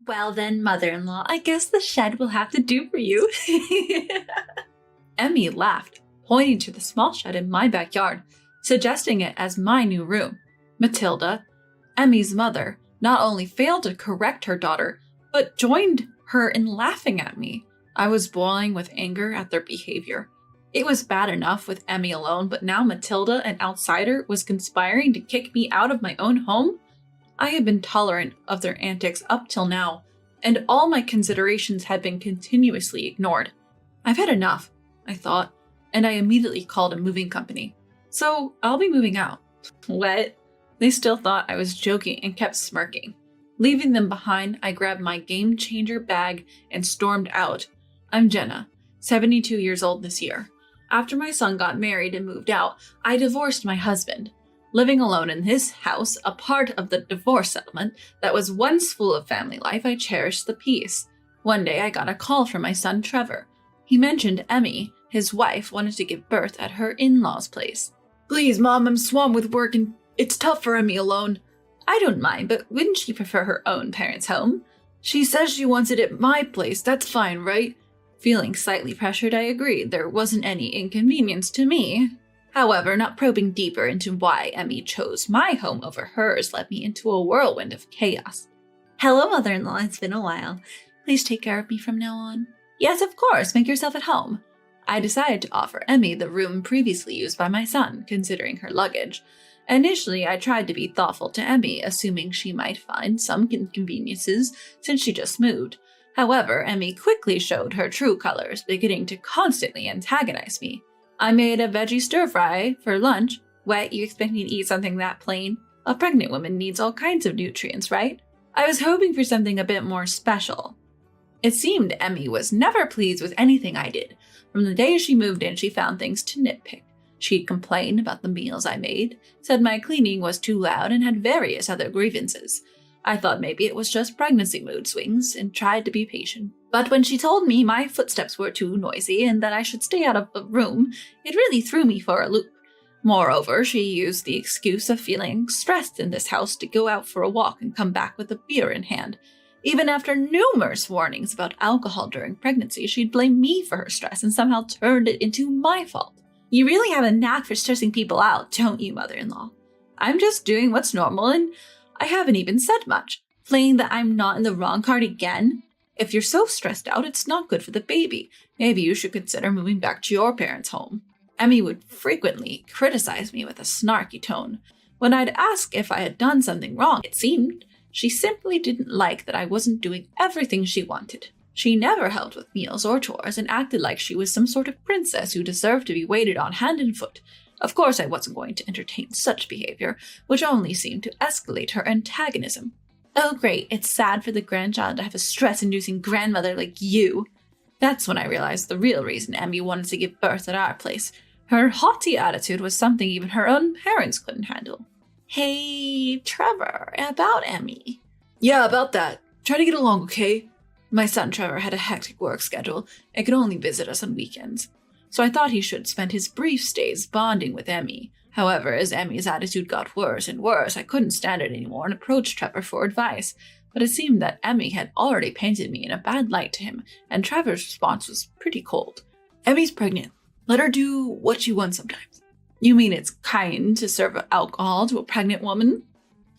Well then, mother-in-law, I guess the shed will have to do for you. Emmy laughed, pointing to the small shed in my backyard, suggesting it as my new room. Matilda, Emmy's mother, not only failed to correct her daughter, but joined her in laughing at me. I was boiling with anger at their behavior. It was bad enough with Emmy alone, but now Matilda, an outsider, was conspiring to kick me out of my own home? I had been tolerant of their antics up till now, and all my considerations had been continuously ignored. I've had enough, I thought, and I immediately called a moving company. So I'll be moving out. What? They still thought I was joking and kept smirking. Leaving them behind, I grabbed my game changer bag and stormed out. I'm Jenna, 72 years old this year. After my son got married and moved out, I divorced my husband. Living alone in his house, a part of the divorce settlement that was once full of family life, I cherished the peace. One day I got a call from my son Trevor. He mentioned Emmy, his wife, wanted to give birth at her in-laws' place. Please, Mom, I'm swamped with work and it's tough for Emmy alone. I don't mind, but wouldn't she prefer her own parents' home? She says she wants it at my place, that's fine, right? Feeling slightly pressured, I agreed. There wasn't any inconvenience to me. However, not probing deeper into why Emmy chose my home over hers led me into a whirlwind of chaos. Hello, mother-in-law, it's been a while. Please take care of me from now on. Yes, of course, make yourself at home. I decided to offer Emmy the room previously used by my son, considering her luggage. Initially, I tried to be thoughtful to Emmy, assuming she might find some inconveniences since she just moved. However, Emmy quickly showed her true colors, beginning to constantly antagonize me. I made a veggie stir-fry for lunch. What, you expect me to eat something that plain? A pregnant woman needs all kinds of nutrients, right? I was hoping for something a bit more special. It seemed Emmy was never pleased with anything I did. From the day she moved in, she found things to nitpick. She'd complain about the meals I made, said my cleaning was too loud, and had various other grievances. I thought maybe it was just pregnancy mood swings and tried to be patient. But when she told me my footsteps were too noisy and that I should stay out of the room, it really threw me for a loop. Moreover, she used the excuse of feeling stressed in this house to go out for a walk and come back with a beer in hand. Even after numerous warnings about alcohol during pregnancy, she'd blame me for her stress and somehow turned it into my fault. You really have a knack for stressing people out, don't you, mother-in-law? I'm just doing what's normal and I haven't even said much. Playing that I'm not in the wrong card again? If you're so stressed out, it's not good for the baby. Maybe you should consider moving back to your parents' home. Emmy would frequently criticize me with a snarky tone. When I'd ask if I had done something wrong, it seemed she simply didn't like that I wasn't doing everything she wanted. She never helped with meals or chores and acted like she was some sort of princess who deserved to be waited on hand and foot. Of course, I wasn't going to entertain such behavior, which only seemed to escalate her antagonism. Oh great, it's sad for the grandchild to have a stress-inducing grandmother like you. That's when I realized the real reason Emmy wanted to give birth at our place. Her haughty attitude was something even her own parents couldn't handle. Hey, Trevor, about Emmy. Yeah, about that. Try to get along, okay? My son Trevor had a hectic work schedule and could only visit us on weekends. So I thought he should spend his brief stays bonding with Emmy. However, as Emmy's attitude got worse and worse, I couldn't stand it anymore and approached Trevor for advice. But it seemed that Emmy had already painted me in a bad light to him, and Trevor's response was pretty cold. Emmy's pregnant. Let her do what she wants sometimes. You mean it's kind to serve alcohol to a pregnant woman?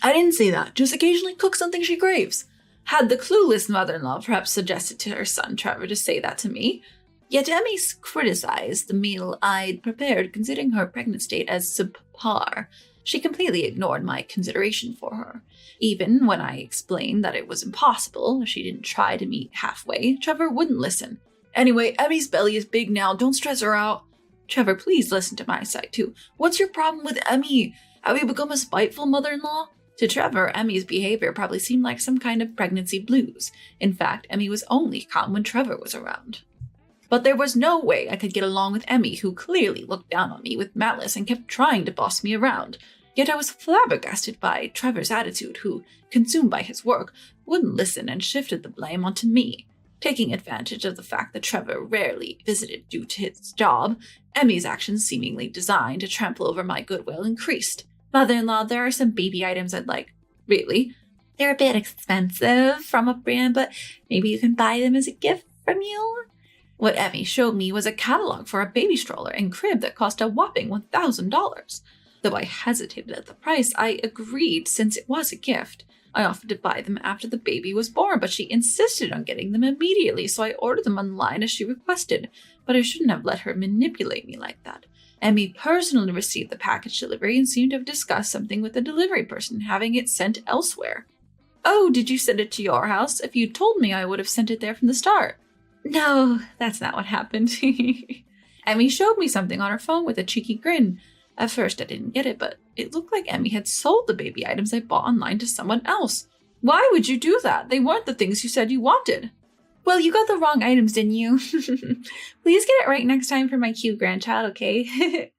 I didn't say that. Just occasionally cook something she craves. Had the clueless mother-in-law perhaps suggested to her son Trevor to say that to me? Yet Emmy criticized the meal I'd prepared, considering her pregnant state as subpar. She completely ignored my consideration for her. Even when I explained that it was impossible if she didn't try to meet halfway, Trevor wouldn't listen. Anyway, Emmy's belly is big now, don't stress her out. Trevor, please listen to my side too. What's your problem with Emmy? Have you become a spiteful mother-in-law? To Trevor, Emmy's behavior probably seemed like some kind of pregnancy blues. In fact, Emmy was only calm when Trevor was around. But there was no way I could get along with Emmy, who clearly looked down on me with malice and kept trying to boss me around. Yet I was flabbergasted by Trevor's attitude, who, consumed by his work, wouldn't listen and shifted the blame onto me. Taking advantage of the fact that Trevor rarely visited due to his job, Emmy's actions, seemingly designed to trample over my goodwill, increased. Mother-in-law, there are some baby items I'd like. Really? They're a bit expensive from a brand, but maybe you can buy them as a gift from you. What Emmy showed me was a catalog for a baby stroller and crib that cost a whopping $1,000. Though I hesitated at the price, I agreed since it was a gift. I offered to buy them after the baby was born, but she insisted on getting them immediately, so I ordered them online as she requested. But I shouldn't have let her manipulate me like that. Emmy personally received the package delivery and seemed to have discussed something with the delivery person, having it sent elsewhere. Oh, did you send it to your house? If you'd told me, I would have sent it there from the start. No, that's not what happened. Emmy showed me something on her phone with a cheeky grin. At first, I didn't get it, but it looked like Emmy had sold the baby items I bought online to someone else. Why would you do that? They weren't the things you said you wanted. Well, you got the wrong items, didn't you? Please get it right next time for my cute grandchild, okay?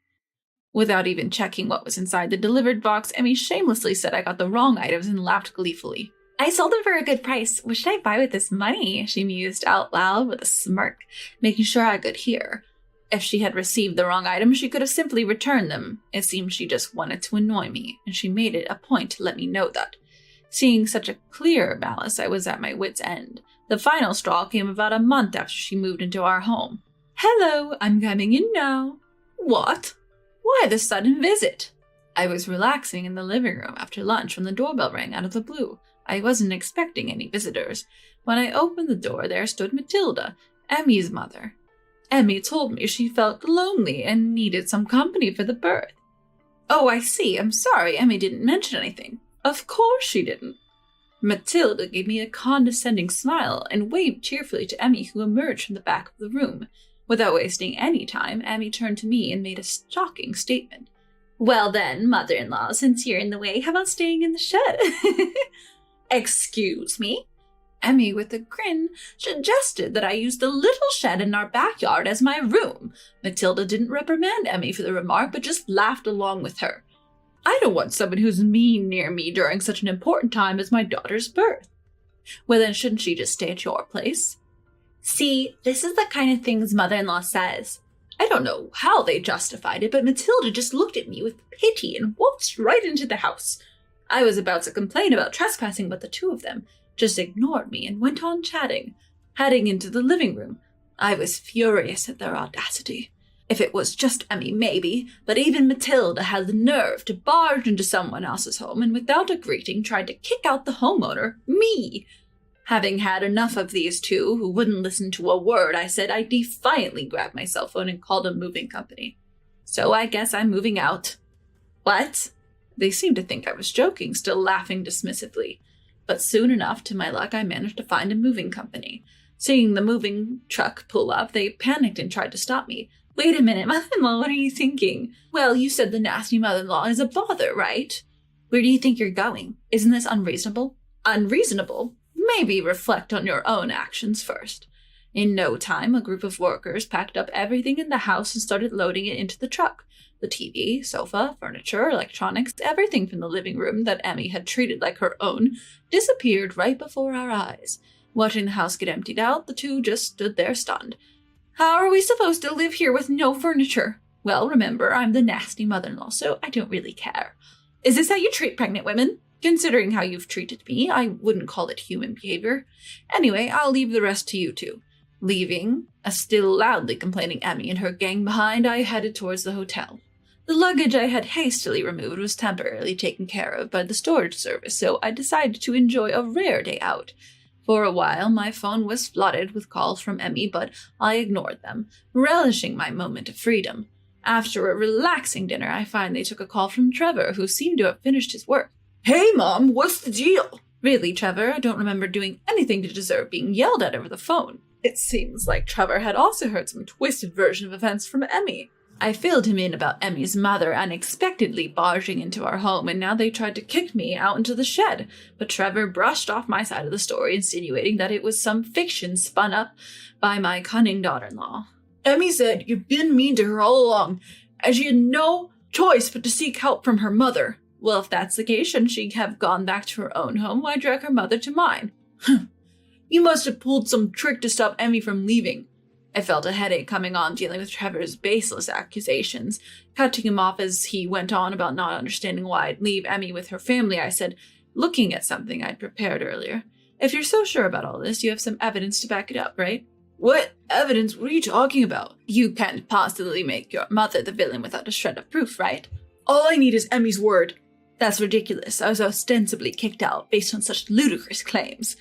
Without even checking what was inside the delivered box, Emmy shamelessly said I got the wrong items and laughed gleefully. I sold them for a good price. What should I buy with this money? She mused out loud with a smirk, making sure I could hear. If she had received the wrong item, she could have simply returned them. It seemed she just wanted to annoy me, and she made it a point to let me know that. Seeing such a clear malice, I was at my wit's end. The final straw came about a month after she moved into our home. Hello, I'm coming in now. What? Why the sudden visit? I was relaxing in the living room after lunch when the doorbell rang out of the blue. I wasn't expecting any visitors. When I opened the door, there stood Matilda, Emmy's mother. Emmy told me she felt lonely and needed some company for the birth. Oh, I see. I'm sorry Emmy didn't mention anything. Of course she didn't. Matilda gave me a condescending smile and waved cheerfully to Emmy, who emerged from the back of the room. Without wasting any time, Emmy turned to me and made a shocking statement. Well then, mother-in-law, since you're in the way, how about staying in the shed? Excuse me? Emmy, with a grin, suggested that I use the little shed in our backyard as my room. Matilda didn't reprimand Emmy for the remark, but just laughed along with her. I don't want someone who's mean near me during such an important time as my daughter's birth. Well, then shouldn't she just stay at your place? See, this is the kind of things mother-in-law says. I don't know how they justified it, but Matilda just looked at me with pity and waltzed right into the house. I was about to complain about trespassing, but the two of them just ignored me and went on chatting. Heading into the living room, I was furious at their audacity. If it was just Emmy, maybe, but even Matilda had the nerve to barge into someone else's home and without a greeting tried to kick out the homeowner, me. Having had enough of these two who wouldn't listen to a word I said, I defiantly grabbed my cell phone and called a moving company. So I guess I'm moving out. What? They seemed to think I was joking, still laughing dismissively. But soon enough, to my luck, I managed to find a moving company. Seeing the moving truck pull up, they panicked and tried to stop me. Wait a minute, mother-in-law, what are you thinking? Well, you said the nasty mother-in-law is a bother, right? Where do you think you're going? Isn't this unreasonable? Unreasonable? Maybe reflect on your own actions first. In no time, a group of workers packed up everything in the house and started loading it into the truck. The TV, sofa, furniture, electronics, everything from the living room that Emmy had treated like her own, disappeared right before our eyes. Watching the house get emptied out, the two just stood there stunned. How are we supposed to live here with no furniture? Well, remember, I'm the nasty mother-in-law, so I don't really care. Is this how you treat pregnant women? Considering how you've treated me, I wouldn't call it human behavior. Anyway, I'll leave the rest to you two. Leaving a still loudly complaining Emmy and her gang behind, I headed towards the hotel. The luggage I had hastily removed was temporarily taken care of by the storage service, so I decided to enjoy a rare day out. For a while, my phone was flooded with calls from Emmy, but I ignored them, relishing my moment of freedom. After a relaxing dinner, I finally took a call from Trevor, who seemed to have finished his work. Hey, Mom, what's the deal? Really, Trevor, I don't remember doing anything to deserve being yelled at over the phone. It seems like Trevor had also heard some twisted version of events from Emmy. I filled him in about Emmy's mother unexpectedly barging into our home, and now they tried to kick me out into the shed. But Trevor brushed off my side of the story, insinuating that it was some fiction spun up by my cunning daughter-in-law. Emmy said you've been mean to her all along, and she had no choice but to seek help from her mother. Well, if that's the case, shouldn't she have gone back to her own home? Why drag her mother to mine? You must have pulled some trick to stop Emmy from leaving. I felt a headache coming on dealing with Trevor's baseless accusations. Cutting him off as he went on about not understanding why I'd leave Emmy with her family, I said, looking at something I'd prepared earlier. If you're so sure about all this, you have some evidence to back it up, right? What evidence? What are you talking about? You can't possibly make your mother the villain without a shred of proof, right? All I need is Emmy's word. That's ridiculous. I was ostensibly kicked out based on such ludicrous claims.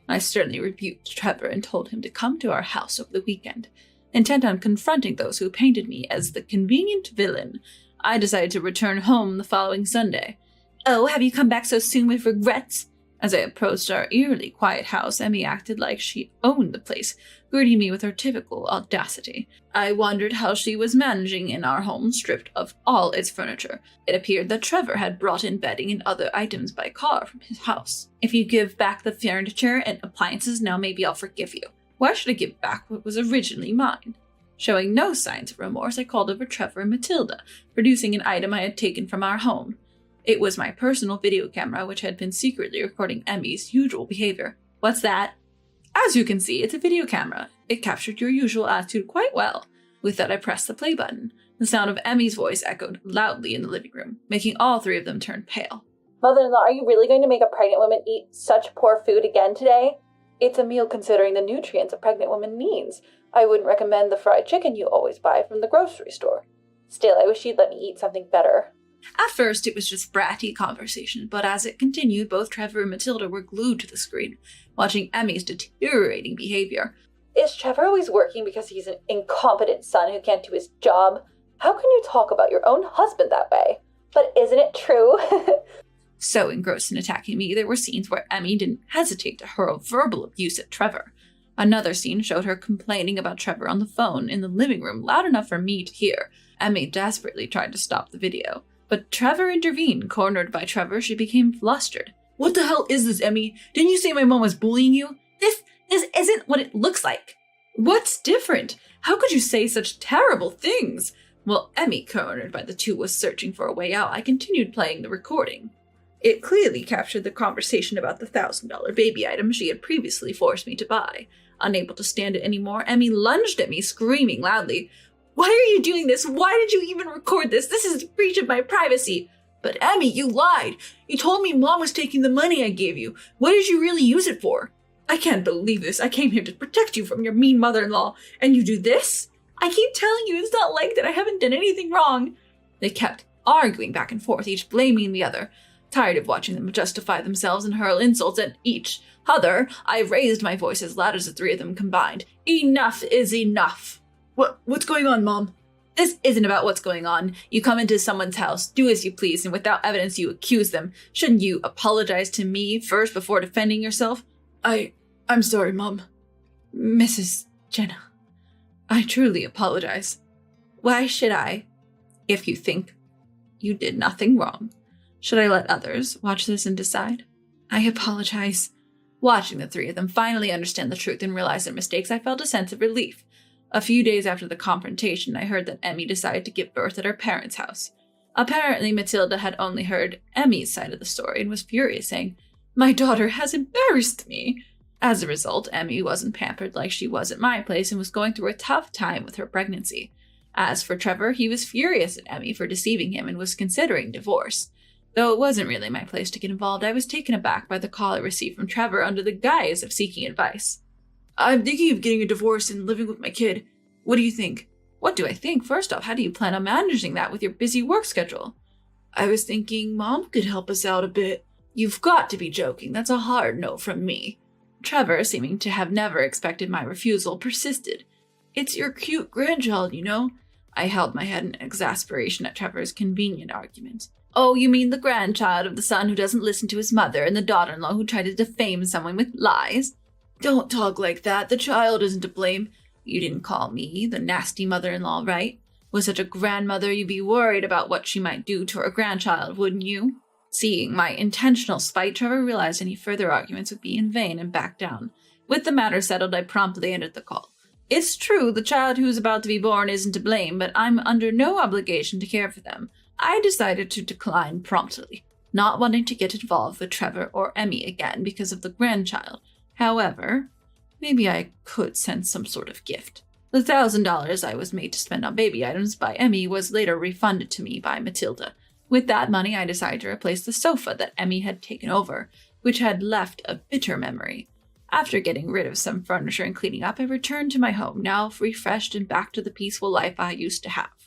I sternly rebuked Trevor and told him to come to our house over the weekend. Intent on confronting those who painted me as the convenient villain, I decided to return home the following Sunday. Oh, have you come back so soon with regrets? As I approached our eerily quiet house, Emmy acted like she owned the place, greeting me with her typical audacity. I wondered how she was managing in our home stripped of all its furniture. It appeared that Trevor had brought in bedding and other items by car from his house. If you give back the furniture and appliances, now maybe I'll forgive you. Why should I give back what was originally mine? Showing no signs of remorse, I called over Trevor and Matilda, producing an item I had taken from our home. It was my personal video camera, which had been secretly recording Emmy's usual behavior. What's that? As you can see, it's a video camera. It captured your usual attitude quite well. With that, I pressed the play button. The sound of Emmy's voice echoed loudly in the living room, making all three of them turn pale. Mother-in-law, are you really going to make a pregnant woman eat such poor food again today? It's a meal considering the nutrients a pregnant woman needs. I wouldn't recommend the fried chicken you always buy from the grocery store. Still, I wish you'd let me eat something better. At first, it was just bratty conversation, but as it continued, both Trevor and Matilda were glued to the screen, watching Emmy's deteriorating behavior. Is Trevor always working because he's an incompetent son who can't do his job? How can you talk about your own husband that way? But isn't it true? So engrossed in attacking me, there were scenes where Emmy didn't hesitate to hurl verbal abuse at Trevor. Another scene showed her complaining about Trevor on the phone in the living room, loud enough for me to hear. Emmy desperately tried to stop the video, but Trevor intervened. Cornered by Trevor, she became flustered. What the hell is this, Emmy? Didn't you say my mom was bullying you? This isn't what it looks like. What's different? How could you say such terrible things? While Emmy, cornered by the two, was searching for a way out, I continued playing the recording. It clearly captured the conversation about the $1,000 baby item she had previously forced me to buy. Unable to stand it anymore, Emmy lunged at me, screaming loudly, "Why are you doing this? Why did you even record this? This is a breach of my privacy." "But Emmy, you lied. You told me Mom was taking the money I gave you. What did you really use it for?" "I can't believe this. I came here to protect you from your mean mother-in-law, and you do this?" "I keep telling you it's not like that. I haven't done anything wrong." They kept arguing back and forth, each blaming the other. Tired of watching them justify themselves and hurl insults at each other, I raised my voice as loud as the three of them combined. "Enough is enough." What's going on, Mom?" "This isn't about what's going on. You come into someone's house, do as you please, and without evidence you accuse them. Shouldn't you apologize to me first before defending yourself?" I'm sorry, Mom. Mrs. Jenna, I truly apologize. Why should I? If you think you did nothing wrong, should I let others watch this and decide? I apologize. Watching the three of them finally understand the truth and realize their mistakes, I felt a sense of relief. A few days after the confrontation, I heard that Emmy decided to give birth at her parents' house. Apparently, Matilda had only heard Emmy's side of the story and was furious, saying, "My daughter has embarrassed me." As a result, Emmy wasn't pampered like she was at my place and was going through a tough time with her pregnancy. As for Trevor, he was furious at Emmy for deceiving him and was considering divorce. Though it wasn't really my place to get involved, I was taken aback by the call I received from Trevor under the guise of seeking advice. "I'm thinking of getting a divorce and living with my kid. What do you think?" "What do I think? First off, how do you plan on managing that with your busy work schedule?" "I was thinking Mom could help us out a bit." "You've got to be joking. That's a hard no from me." Trevor, seeming to have never expected my refusal, persisted. "It's your cute grandchild, you know." I held my head in exasperation at Trevor's convenient argument. "Oh, you mean the grandchild of the son who doesn't listen to his mother and the daughter-in-law who tried to defame someone with lies?" "Don't talk like that. The child isn't to blame. You didn't call me the nasty mother-in-law, right? With such a grandmother, you'd be worried about what she might do to her grandchild, wouldn't you?" Seeing my intentional spite, Trevor realized any further arguments would be in vain and backed down. With the matter settled, I promptly ended the call. "It's true, the child who's about to be born isn't to blame, but I'm under no obligation to care for them." I decided to decline promptly, not wanting to get involved with Trevor or Emmy again because of the grandchild. However, maybe I could send some sort of gift. The $1,000 I was made to spend on baby items by Emmy was later refunded to me by Matilda. With that money, I decided to replace the sofa that Emmy had taken over, which had left a bitter memory. After getting rid of some furniture and cleaning up, I returned to my home, now refreshed and back to the peaceful life I used to have.